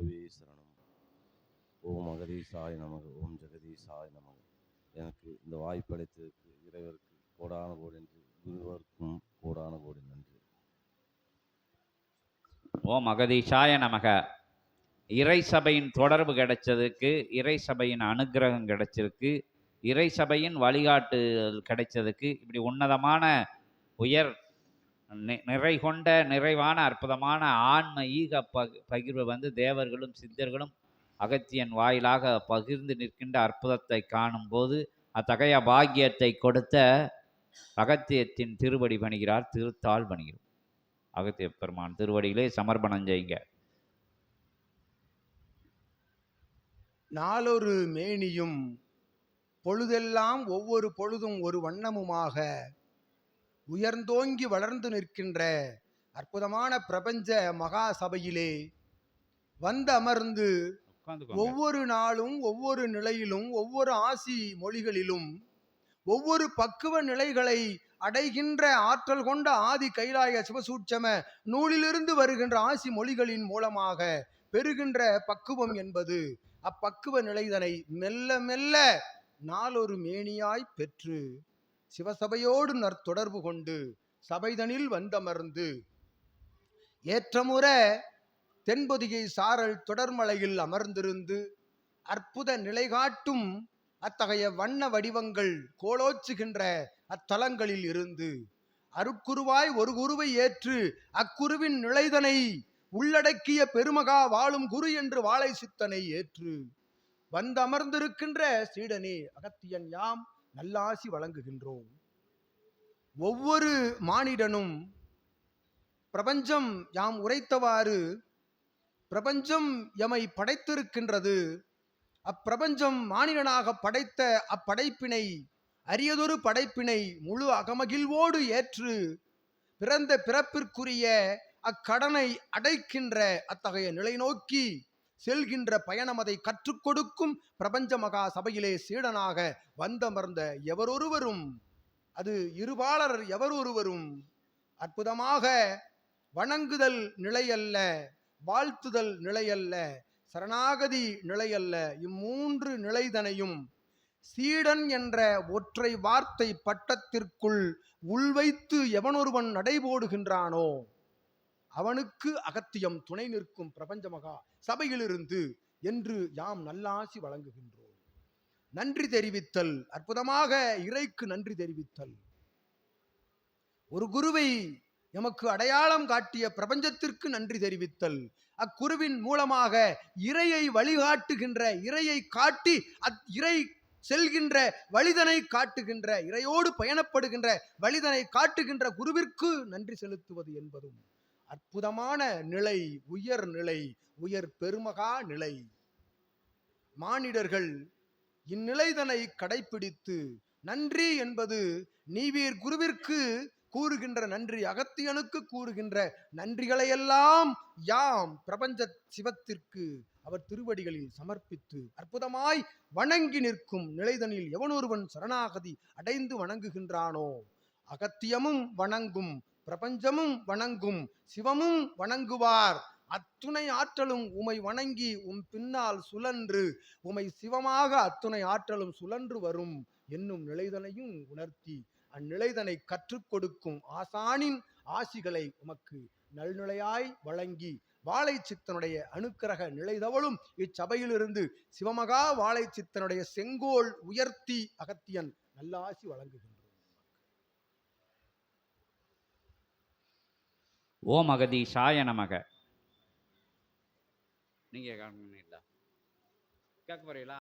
குருவே சரணம். ஓம் அகதீசாய நமக. ஓம் ஜெகதீசாய நமக. எனக்கு இந்த வாய்ப்பளித்ததற்கு இறைவருக்கு கோடான கோடி நன்றி. குருவருக்கும் கோடான கோடி நன்றி. ஓம் அகதீசாய நமக. இறை சபையின் தொடர்பு கிடைச்சதுக்கு, இறை சபையின் அனுக்கிரகம் கிடைச்சிருக்கு, இறை சபையின் வழிகாட்டு கிடைச்சதுக்கு, இப்படி உன்னதமான உயர் நிறை கொண்ட நிறைவான அற்புதமான ஆன்ம ஈக பகிர்வு தேவர்களும் சித்தர்களும் அகத்தியன் வாயிலாக பகிர்ந்து நிற்கின்ற அற்புதத்தை காணும் போது அத்தகைய பாக்கியத்தை கொடுத்த அகத்தியத்தின் திருவடி பணிகிறார், திருத்தாள் பணிகிறோம். அகத்திய பெருமான் திருவடிகளே சமர்ப்பணம் செய்யுங்க. நாளொரு மேனியும் பொழுதெல்லாம் ஒவ்வொரு பொழுதும் ஒரு வண்ணமுமாக உயர்ந்தோங்கி வளர்ந்து நிற்கின்ற அற்புதமான பிரபஞ்ச மகா சபையிலே வந்து அமர்ந்து ஒவ்வொரு நாளும் ஒவ்வொரு நிலையிலும் ஒவ்வொரு ஆசி மொழிகளிலும் ஒவ்வொரு பக்குவ நிலைகளை அடைகின்ற ஆற்றல் கொண்ட ஆதி கைலாய சிவசூட்சம நூலிலிருந்து வருகின்ற ஆசி மொழிகளின் மூலமாக பெறுகின்ற பக்குவம் என்பது அப்பக்குவ நிலைதனை மெல்ல மெல்ல நாளொரு மேனியாய் பெற்று சிவசபையோடு நற்தொடர்பு கொண்டு சபைதனில் வந்தமர்ந்து ஏற்றமுற தென்பொதிகை சாரல் தொடர்மலையில் அமர்ந்திருந்து அற்புத நிலை காட்டும் அத்தகைய வண்ண வடிவங்கள் கோலோச்சுகின்ற அத்தலங்களில் இருந்து அருட்குருவாய் ஒரு குருவை ஏற்று அக்குருவின் நிலைதனை உள்ளடக்கிய பெருமகா வாழும் குரு என்று வாழை சித்தனை ஏற்று வந்து அமர்ந்திருக்கின்ற சீடனே அகத்தியன் யாம் நல்லாசி வழங்குகின்றோம். ஒவ்வொரு மானிடனும் பிரபஞ்சம் யாம் உரைத்தவாறு பிரபஞ்சம் எமை படைத்திருக்கின்றது. அப்பிரபஞ்சம் மானிடனாக படைத்த அப்படைப்பினை அரியதொரு படைப்பினை முழு அகமகிழ்வோடு ஏற்று பிறந்த பிறப்பிற்குரிய அக்கடனை அடைக்கின்ற அத்தகைய நிலை நோக்கி செல்கின்ற பயணம் அதை கற்றுக் கொடுக்கும் பிரபஞ்ச மகா சபையிலே சீடனாக வந்தமர்ந்த எவரொருவரும், அது இருபாளர் எவரொருவரும் அற்புதமாக வணங்குதல் நிலையல்ல, வாழ்த்துதல் நிலையல்ல, சரணாகதி நிலையல்ல, இம்மூன்று நிலைதனையும் சீடன் என்ற ஒற்றை வார்த்தை பட்டத்திற்குள் உள்வைத்து எவனொருவன் நடைபோடுகின்றானோ அவனுக்கு அகத்தியம் துணை நிற்கும் பிரபஞ்ச மகா சபையிலிருந்து என்று யாம் நல்லாசி வழங்குகின்றோம். நன்றி தெரிவித்தல், அற்புதமாக இறைக்கு நன்றி தெரிவித்தல். ஒரு குருவை எமக்கு அடையாளம் காட்டிய பிரபஞ்சத்திற்கு நன்றி தெரிவித்தல், அக்குருவின் மூலமாக இறையை வழிகாட்டுகின்ற, இறையை காட்டி இறை செல்கின்ற வழிதனை காட்டுகின்ற, இறையோடு பயணப்படுகின்ற வழிதனை காட்டுகின்ற குருவிற்கு நன்றி செலுத்துவது என்பதும் அற்புதமான நிலை, உயர் நிலை, உயர் பெருமகா நிலை. மானிடர்கள் இந்நிலைதனை கடைபிடித்து நன்றி என்பது நீவீர் குருவிற்கு கூறுகின்ற நன்றி, அகத்தியனுக்கு கூறுகின்ற நன்றிகளையெல்லாம் யாம் பிரபஞ்ச சிவத்திற்கு அவர் திருவடிகளில் சமர்ப்பித்து அற்புதமாய் வணங்கி நிற்கும் நிலைதனில் எவனொருவன் சரணாகதி அடைந்து வணங்குகின்றானோ அகத்தியமும் வணங்கும், பிரபஞ்சமும் வணங்கும், சிவமும் வணங்குவார். அத்துணை ஆற்றலும் உமை வணங்கி பின்னால் சுழன்று உமை சிவமாக அத்துணை ஆற்றலும் சுழன்று வரும் என்னும் நிலைதனையும் உணர்த்தி அந்நிலைதனை கற்றுக் கொடுக்கும் ஆசானின் ஆசிகளை உமக்கு நல்நிலையாய் வழங்கி வாழை சித்தனுடைய அனுக்கிரக நிலைதவளும் இச்சபையிலிருந்து சிவமகா வாழை சித்தனுடைய செங்கோல் உயர்த்தி அகத்தியன் நல்லாசி வழங்குகின்றோம். ஓம் அகதீசாய நமக. நீங்க கேட்க போறீங்களா?